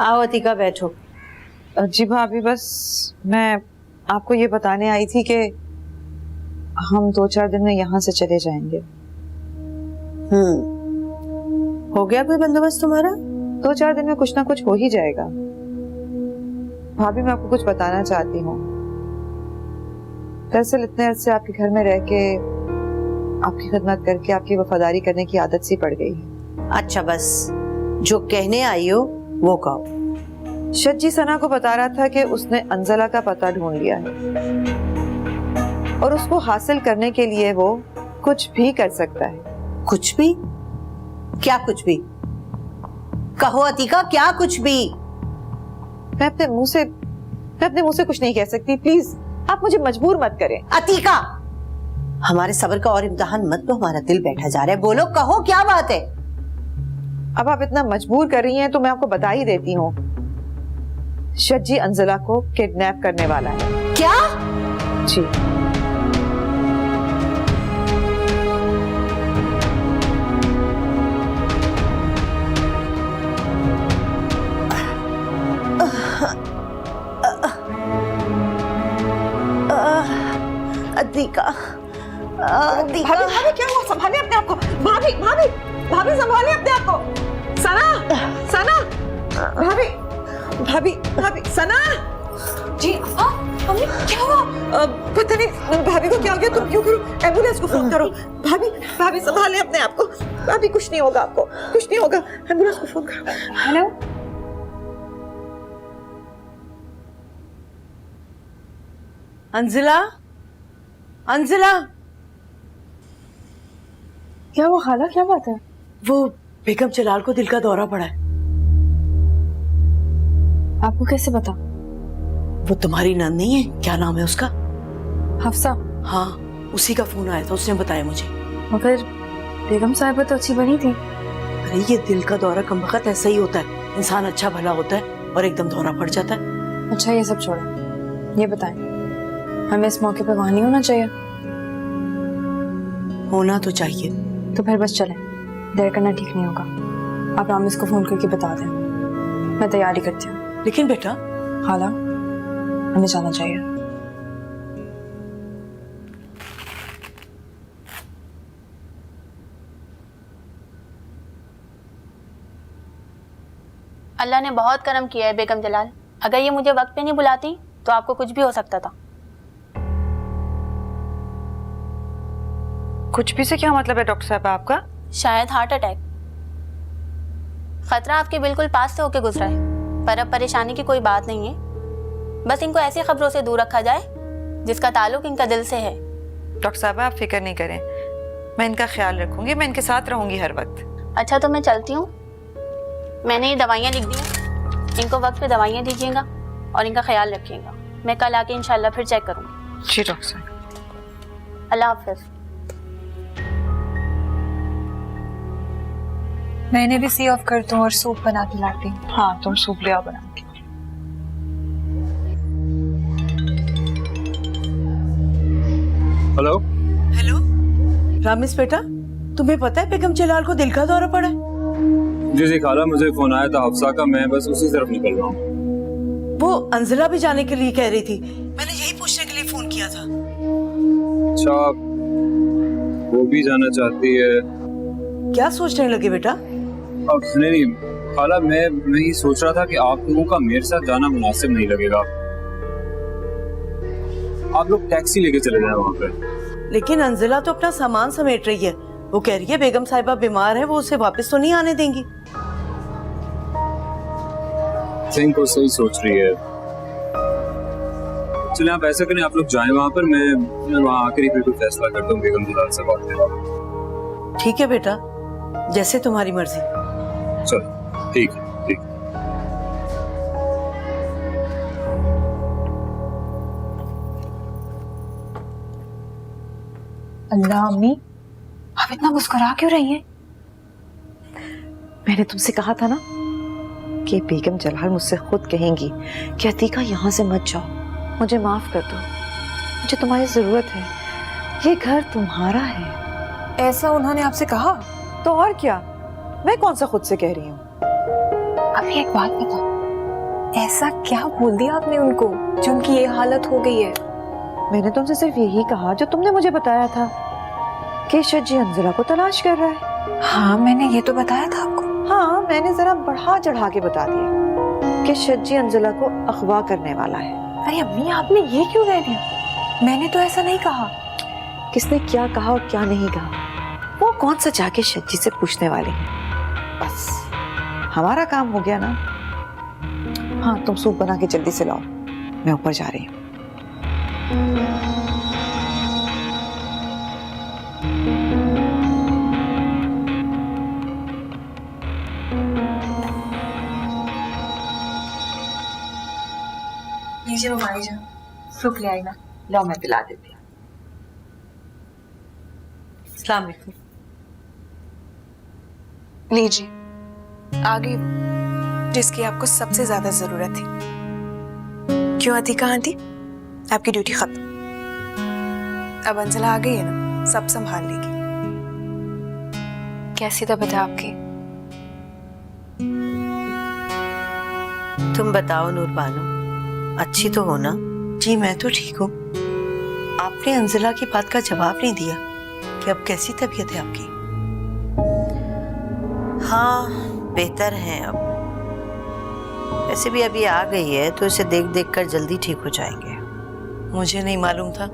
आओ अतिका बैठो। जी भाभी, बस मैं आपको ये बताने आई थी कि हम 2-4 दिन में यहाँ से चले जाएंगे। हो गया कोई बंदोबस्त तुम्हारा? 2-4 दिन में कुछ ना कुछ हो ही जाएगा। भाभी, मैं आपको कुछ बताना चाहती हूँ। दरअसल इतने अरसे आपके घर में रह के, आपकी खिदमत करके, आपकी वफादारी करने की आदत सी पड़ गई है। अच्छा, बस जो कहने आई हो वो कहो। शज्जी सना को बता रहा था कि उसने अंजला का पता ढूंढ लिया है और उसको हासिल करने के लिए वो कुछ भी कर सकता है। कुछ भी? क्या कुछ भी? कहो अतिका, क्या कुछ भी? मैं अपने मुंह से कुछ नहीं कह सकती। प्लीज आप मुझे मजबूर मत करें। अतिका, हमारे सब्र का और इम्तिहान मत लो, हमारा दिल बैठा जा रहा है। बोलो, कहो क्या बात है? अब आप इतना मजबूर कर रही हैं तो मैं आपको बता ही देती हूँ। शज्जी अंजला को किडनैप करने वाला है। क्या? जी। अतिका, भाभी, भाभी क्या हुआ? संभालिए अपने आप को। भाभी, भाभी, भाभी संभालिए अपने आप को। सना, सना, भाभी, भाभी, भाभी, सना जी। मम्मी क्या हुआ? पता नहीं भाभी को क्या हो गया। तुम क्यों करो, एम्बुलेंस को फोन करो। भाभी, भाभी संभालिए अपने आप को। भाभी कुछ नहीं होगा, आपको कुछ नहीं होगा। एम्बुलेंस को फोन करो। हेलो, अंजला, अंजला। क्या हुआ खाला, क्या बात है? वो बेगम जलाल को दिल का दौरा पड़ा है। आपको कैसे पता? वो तुम्हारी नंद नहीं है? क्या नाम है उसका? हफ्सा। हाँ, उसी का फोन आया था, उसने बताया मुझे। मगर बेगम साहिबा तो अच्छी बनी थी। अरे ये दिल का दौरा कमबख्त ऐसा ही होता है, इंसान अच्छा भला होता है और एकदम दौरा पड़ जाता है। अच्छा ये सब छोड़ो, ये बताएं हमें इस मौके पे वहां नहीं होना चाहिए? होना तो चाहिए। तो फिर बस चलें, देर करना ठीक नहीं होगा। आप रामिस को फोन करके बता दें, मैं तैयारी करती हूँ। लेकिन बेटा, खाला हमें जाना चाहिए। अल्लाह ने बहुत करम किया है बेगम जलाल। अगर ये मुझे वक्त पे नहीं बुलाती तो आपको कुछ भी हो सकता था। कुछ भी से क्या मतलब है डॉक्टर साहब आपका? शायद हार्ट अटैक। खतरा आपके बिल्कुल पास से होके गुजरा है, पर अब परेशानी की कोई बात नहीं है। बस इनको ऐसी खबरों से दूर रखा जाए जिसका ताल्लुक इनका दिल से है। डॉक्टर साहब आप फिक्र नहीं करें, मैं इनका ख्याल रखूंगी, मैं इनके साथ रहूंगी हर वक्त। अच्छा तो मैं चलती हूँ। मैंने ये दवाइयाँ लिख दी हैं, इनको वक्त पे दवाइयाँ दीजिएगा और इनका ख्याल रखिएगा। मैं कल आके इंशाल्लाह फिर चेक करूँगी। जी डॉक्टर साहब। अल्लाह हाफिज। मैं इन्हें भी सी ऑफ करता हूँ और सूप बना के लाती हूँ। हाँ तुम सूप ले आओ बना के। हेलो हेलो रामिस बेटा, तुम्हें पता है बेगम जलाल को दिल का दौरा पड़ा है? जी जी खाला, मुझे फोन आया था हफ्सा का, मैं बस उसी तरफ निकल रहा हूँ। वो अंजला भी जाने के लिए कह रही थी, मैंने यही पूछने के लिए फोन किया था। अच्छा, वो भी जाना चाहती है? क्या सोचने लगे बेटा? अब नहीं खाला, मैं ये सोच रहा था कि आप लोगों का मेरे साथ जाना मुनासिब नहीं लगेगा। आप लोग टैक्सी लेके चले जाए वहाँ पे। लेकिन अंजला तो अपना सामान समेट रही है। वो कह रही है बेगम साहिबा बीमार है, वो उसे वापस तो नहीं आने देंगी। सिंह वो सही सोच रही है। चलिए आप ऐसा करें, आप लोग जाएं वहाँ पर, मैं वहाँ आकर ही बिल्कुल फैसला करता हूँ बेगम जलाल से बात करके। ठीक है बेटा, जैसे तुम्हारी मर्जी। चलो ठीक है, ठीक। अल्लाह अम्मी, आप इतना मुस्कुरा क्यों रही हैं? मैंने तुमसे कहा था ना कि बेगम जलाल मुझसे खुद कहेंगी कि अतीका यहाँ से मत जाओ, मुझे माफ कर दो, मुझे तुम्हारी जरूरत है, ये घर तुम्हारा है। ऐसा उन्होंने आपसे कहा? तो और क्या, मैं कौन सा खुद से कह रही हूँ। अभी एक बात बताओ, ऐसा क्या बोल दिया आपने उनको जो उनकी ये हालत हो गई है? मैंने तुमसे सिर्फ यही कहा जो तुमने मुझे बताया था कि शज्जी अंजुला को तलाश कर रहा है। हाँ, मैंने ये तो बताया था आपको। हाँ, मैंने जरा बढ़ा चढ़ा के बता दिया कि शज्जी अंजुला को अगवा करने वाला है। अरे अम्मी, आपने ये क्यों कह दिया? मैंने तो ऐसा नहीं कहा। किसने क्या कहा और क्या नहीं कहा वो कौन सा जाके शज्जी से पूछने वाले हैं। बस हमारा काम हो गया ना। हाँ, तुम सूप बना के जल्दी से लाओ, मैं ऊपर जा रही हूँ। लीजिए मम्मी जान, सूप ले आई ना। लाओ, मैं पिला देती हूँ। अस्सलाम वालेकुम। लीजिए, आ गई वो जिसकी आपको सबसे ज्यादा जरूरत थी। क्यों अतीका आंटी, आपकी ड्यूटी खत्म। अब अंजला आ गई है ना, सब संभाल लेगी। कैसी तबीयत है आपकी? तुम बताओ नूर बानो, अच्छी तो हो ना? जी मैं तो ठीक हूँ। आपने अंजिला की बात का जवाब नहीं दिया कि अब कैसी तबीयत है आपकी? हाँ, बेहतर है अब। वैसे भी अभी आ गई है तो इसे देख देख कर जल्दी ठीक हो जाएंगे। मुझे नहीं मालूम था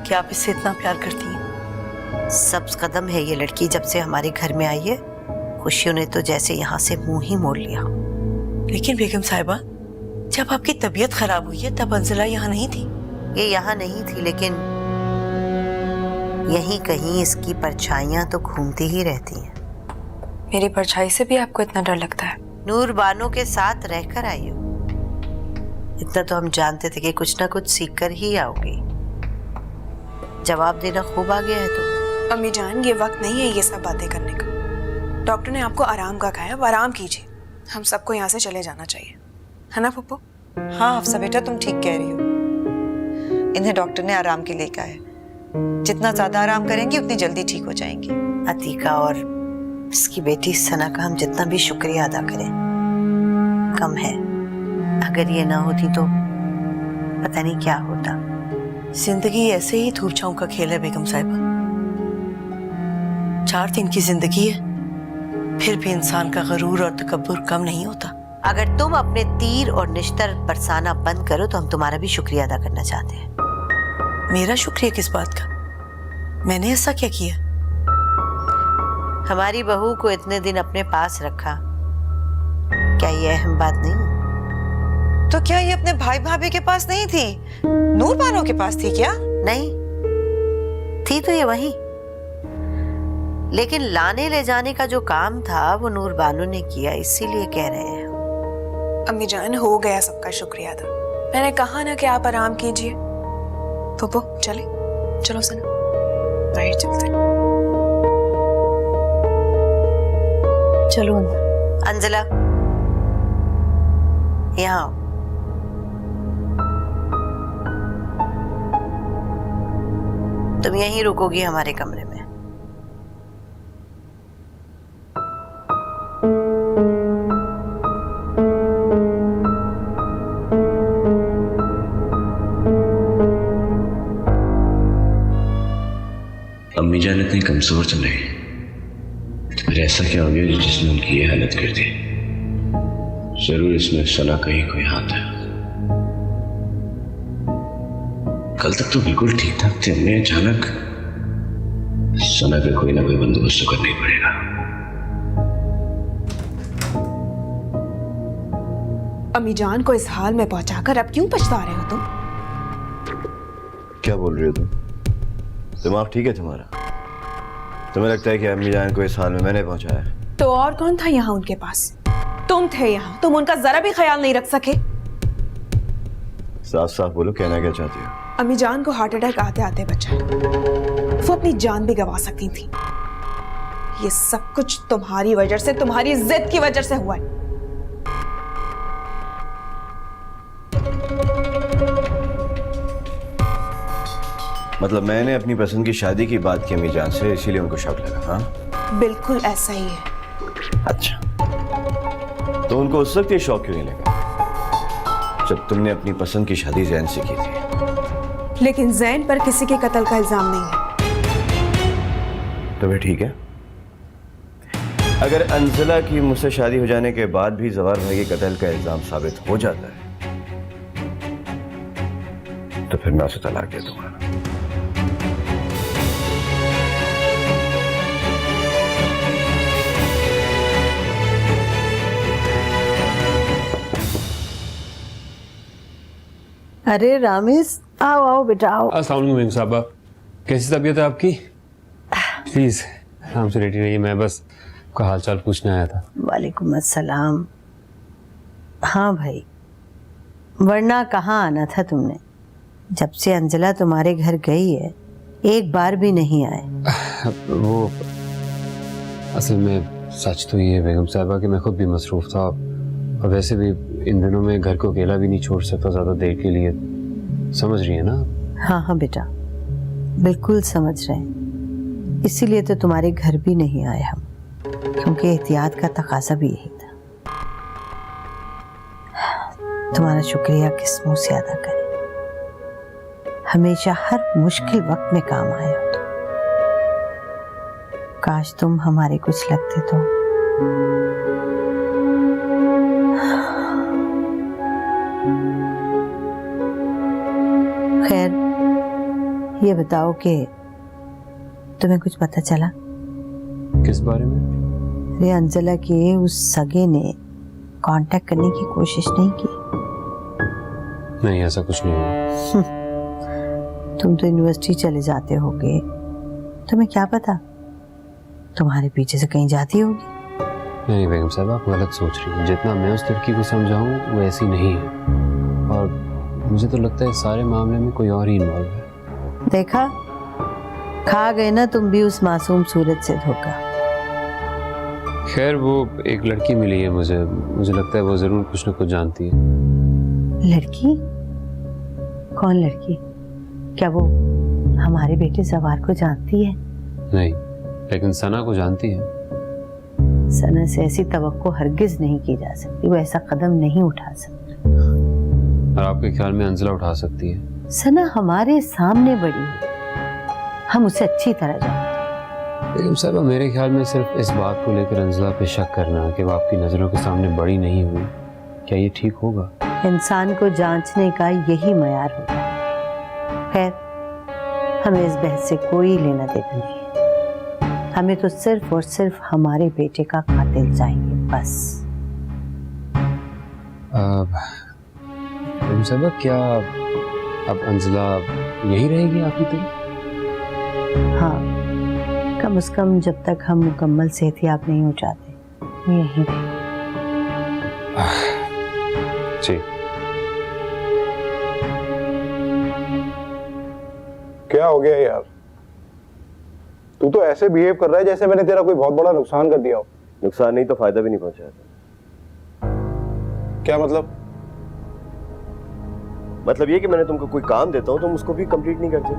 कि आप इससे इतना प्यार करती हैं। सब्ज कदम है ये लड़की, जब से हमारे घर में आई है खुशियों ने तो जैसे यहाँ से मुंह ही मोड़ लिया। लेकिन बेगम साहिबा, जब आपकी तबीयत खराब हुई है तब अंजिला यहाँ नहीं थी। ये यहाँ नहीं थी, लेकिन यहीं कहीं इसकी परछाइयाँ तो घूमती ही रहती हैं। मेरी परछाई से भी आपको इतना डर लगता है? नूर बानो के साथ रहकर आई हो, इतना तो हम जानते थे कि कुछ ना कुछ सीख कर ही आओगी। जवाब देना खूब आ गया है तो। अम्मी जान, ये वक्त नहीं है ये सब बातें करने का। डॉक्टर ने आपको आराम का कहा है, अब आराम कीजिए। हम सबको यहाँ से चले जाना चाहिए, है ना पप्पू? हाँ हफ्सा बेटा, तुम ठीक कह रही हो। इन्हें डॉक्टर ने आराम के लिए कहा है। जितना ज्यादा आराम करेंगी उतनी जल्दी ठीक हो जाएंगी। अतीका और इसकी बेटी सना का हम जितना भी शुक्रिया अदा करें कम है। अगर ये ना होती तो पता नहीं क्या होता। जिंदगी ऐसे ही धूप छांव का खेल है बेगम साहिबा। 4 दिन की जिंदगी है, फिर भी इंसान का गरूर और तकब्बुर कम नहीं होता। अगर तुम अपने तीर और निश्तर बरसाना बंद करो तो हम तुम्हारा भी शुक्रिया अदा करना चाहते हैं। मेरा शुक्रिया किस बात का? मैंने ऐसा क्या किया? हमारी बहू को इतने दिन अपने पास रखा, क्या ये अहम बात नहीं? तो क्या ये अपने भाई भाभी के पास नहीं थी? नूर बानो के पास थी क्या? नहीं थी तो ये वही, लेकिन लाने ले जाने का जो काम था वो नूर बानो ने किया, इसीलिए कह रहे हैं। अम्मी जान, हो गया सबका शुक्रिया अदा। मैंने कहा ना कि आप आराम कीजिए। पप्पू चले, चलो सना बाहर चलते। चलो अंदर। अंजला यहाँ आओ। तुम यहीं रुकोगी हमारे कमरे में। अम्मी जान इतनी कमजोर तो नहीं, तो फिर ऐसा क्या हो गया जिसने उनकी ये हालत कर दी? जरूर इसमें सना का ही कोई हाथ है। कल तक तो बिल्कुल ठीक ठाक थे, हमें अचानक सना का कोई ना कोई बंदोबस्त तो करना ही पड़ेगा। अम्मी जान को इस हाल में पहुंचाकर अब क्यों पछता रहे हो तुम? क्या बोल रही हो तुम? दिमाग ठीक है तुम्हारा? तुम्हें लगता है कि अम्मी जान को इस हाल में मैंने पहुंचाया? तो और कौन था यहाँ उनके पास? तुम थे यहाँ, तुम उनका जरा भी ख्याल नहीं रख सके। साफ साफ बोलो, कहना क्या चाहती हो? अम्मी जान को हार्ट अटैक आते आते बचा, वो अपनी जान भी गंवा सकती थी। ये सब कुछ तुम्हारी वजह से, तुम्हारी जिद की वजह से हुआ है। मतलब मैंने अपनी पसंद की शादी की बात की अम्मी जान से, इसीलिए उनको शक लगा? हाँ बिल्कुल ऐसा ही है। अच्छा, तो उनको उस वक्त ये शौक क्यों नहीं लगा? जब तुमने अपनी पसंद की शादी जैन से की थी। लेकिन जैन पर किसी के कत्ल का इल्जाम नहीं है। तो फिर ठीक है, अगर अंजला की मुझसे शादी हो जाने के बाद भी जवार भाई के कत्ल का इल्जाम साबित हो जाता है तो फिर मैं उसे तलाक दे दूंगा। अरे रामेश, आओ आओ बेटा आओ। अस्सलाम वालेकुम बेगम साहबा, कैसी तबीयत है आपकी? प्लीज आराम से लेटी रहिए, मैं बस का हाल चाल पूछने आया था। वालेकुम अस्सलाम। हाँ भाई, वरना कहाँ आना था तुमने? जब से अंजला तुम्हारे घर गई है एक बार भी नहीं आए। वो असल में सच तो ये है बेगम साहबा कि मैं खुद भी मसरूफ था, और वैसे भी इन दिनों में घर को अकेला भी नहीं छोड़ सकता ज़्यादा देर के लिए, समझ रही है ना? हाँ हाँ बेटा, बिल्कुल समझ रहे हैं, इसीलिए तो तुम्हारे घर भी नहीं आए हम, क्योंकि एहतियात का तकाजा भी यही था। तुम्हारा शुक्रिया किस मुंह से अदा करें, हमेशा हर मुश्किल वक्त में काम आए हो तुम। काश तुम हमारे कुछ लगते तो। खैर, ये बताओ कि तुम्हें कुछ पता चला? किस बारे में? अरे अंजला के उस सगे ने कांटेक्ट करने की कोशिश नहीं की? नहीं, ऐसा कुछ नहीं हुआ। तुम तो यूनिवर्सिटी चले जाते होगे, तुम्हें क्या पता, तुम्हारे पीछे से कहीं जाती होगी। नहीं बेगम साहब, आप गलत सोच रही हैं। जितना मैं उस लड़की को समझाऊं वो ऐसी नहीं है, और मुझे तो लगता है इस सारे मामले में कोई और ही इन्वॉल्व है। देखा, खा गए ना तुम भी उस मासूम सूरत से धोखा। खैर, वो एक लड़की मिली है मुझे लगता है वो जरूर कुछ न कुछ जानती है। लड़की? कौन लड़की? क्या वो हमारे बेटे जवार को जानती है? नहीं, लेकिन सना को जानती है। सना से ऐसी तवक्को हरगिज नहीं की जा सकती, वो ऐसा कदम नहीं उठा सकती। और आपके ख्याल में अंजला उठा सकती है? सना हमारे सामने बड़ी है, हम उसे अच्छी तरह जानते हैं। बेगम साहब, मेरे ख्याल में सिर्फ इस बात को लेकर अंजला पे शक करना कि वो आपकी नजरों के सामने बड़ी नहीं हुई, क्या ये ठीक होगा? इंसान को जांचने का यही मयार होता है। खैर, हमें इस बहस से कोई लेना देना नहीं है, हमें तो सिर्फ और सिर्फ हमारे बेटे का कातिल चाहिए, बस। बेगम साहब, क्या अब अंजला यही रहेगी आपकी तरफ? हाँ, कम से कम जब तक हम मुकम्मल सेहतियाब नहीं हो जाते, वो यहीं रहेगी। जी। क्या हो गया यार? तू तो ऐसे बिहेव कर रहा है जैसे मैंने तेरा कोई बहुत बड़ा नुकसान कर दिया हो। नुकसान नहीं तो फायदा भी नहीं पहुंचाया था। क्या मतलब? मतलब ये कि मैंने तुमको कोई काम देता हूं तुम उसको भी कंप्लीट नहीं करते।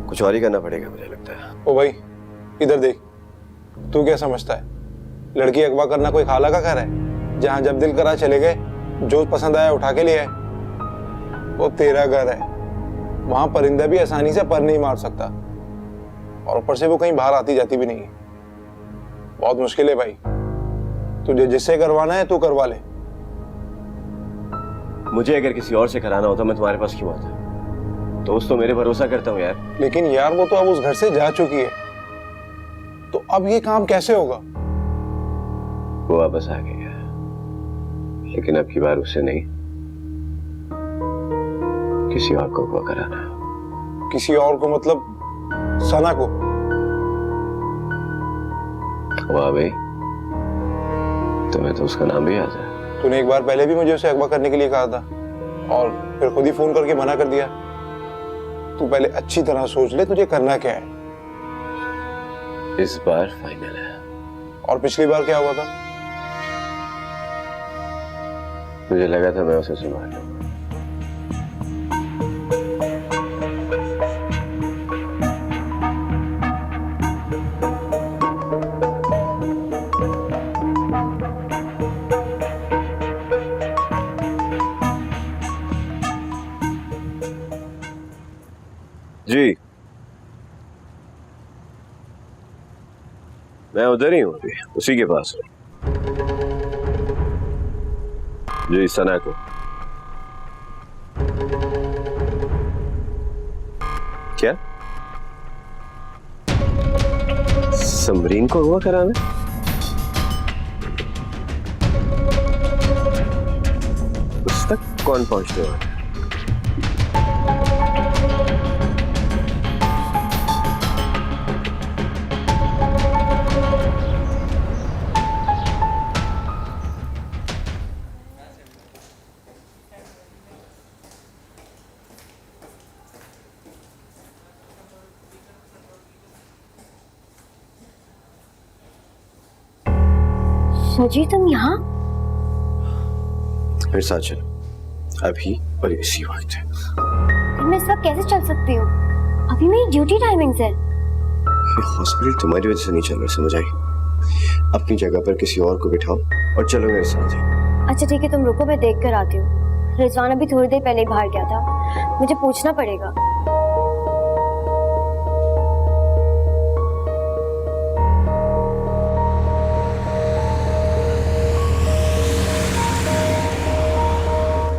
कुछ और ही करना पड़ेगा मुझे लगता है। ओ भाई, इधर देख, तू क्या समझता है लड़की अगवा करना कोई खाला का घर है जहां जब दिल करा चले गए, जो पसंद आया उठा के लिए आए? वो तेरा घर है, वहां परिंदा भी आसानी से पर नहीं मार सकता, और ऊपर से वो कहीं बाहर आती जाती भी नहीं है। बहुत मुश्किल है भाई, तुझे जिससे करवाना है तू करवा ले। मुझे अगर किसी और से कराना होता मैं तुम्हारे पास क्यों आता? दोस्त तो मेरे भरोसा करता हूँ यार। लेकिन यार वो तो अब उस घर से जा चुकी है, तो अब ये काम कैसे होगा? वो वापस आ गया, लेकिन अब की बार उसे नहीं, किसी और को अगवा कराना है। किसी और को मतलब सना को? वाह भाई, तुम्हें तो उसका नाम भी याद है। तूने एक बार पहले भी मुझे उसे अगवा करने के लिए कहा था और फिर खुद ही फोन करके मना कर दिया। तू पहले अच्छी तरह सोच ले तुझे करना क्या है। इस बार फाइनल है। और पिछली बार क्या हुआ था? मुझे लगा था मैं उसे संभाल लूंगा। जी, मैं उधर ही हूँ अभी, उसी के पास हूँ। जी, सना को क्या समरीन को हुआ कराना? उस तक कौन पहुंचने वाला है? सजी तुम यहाँ? मेरे साथ चलो, अभी और इसी वक्त। तुम इस वक्त कैसे चल सकती हो? अभी मेरी ड्यूटी टाइमिंग्स है। ये हॉस्पिटल तुम्हारी वजह से नहीं चल रहा, समझ आई? अपनी जगह पर किसी और को बिठाओ और चलो मेरे साथ। अच्छा ठीक है, तुम रुको, मैं देख कर आती हूँ। रिजवान अभी थोड़ी देर पहले ही बाहर गया था, मुझे पूछना पड़ेगा।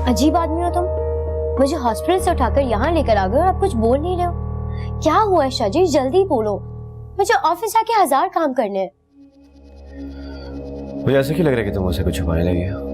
अजीब आदमी हो तुम, मुझे हॉस्पिटल से उठाकर यहाँ लेकर आ गए और आप कुछ बोल नहीं रहे हो। क्या हुआ है शाजी, जल्दी बोलो, मुझे ऑफिस आके 1000 काम करने हैं। मुझे ऐसा क्यों लग रहा है कि तुम मुझसे कुछ छुपाने लगी हो?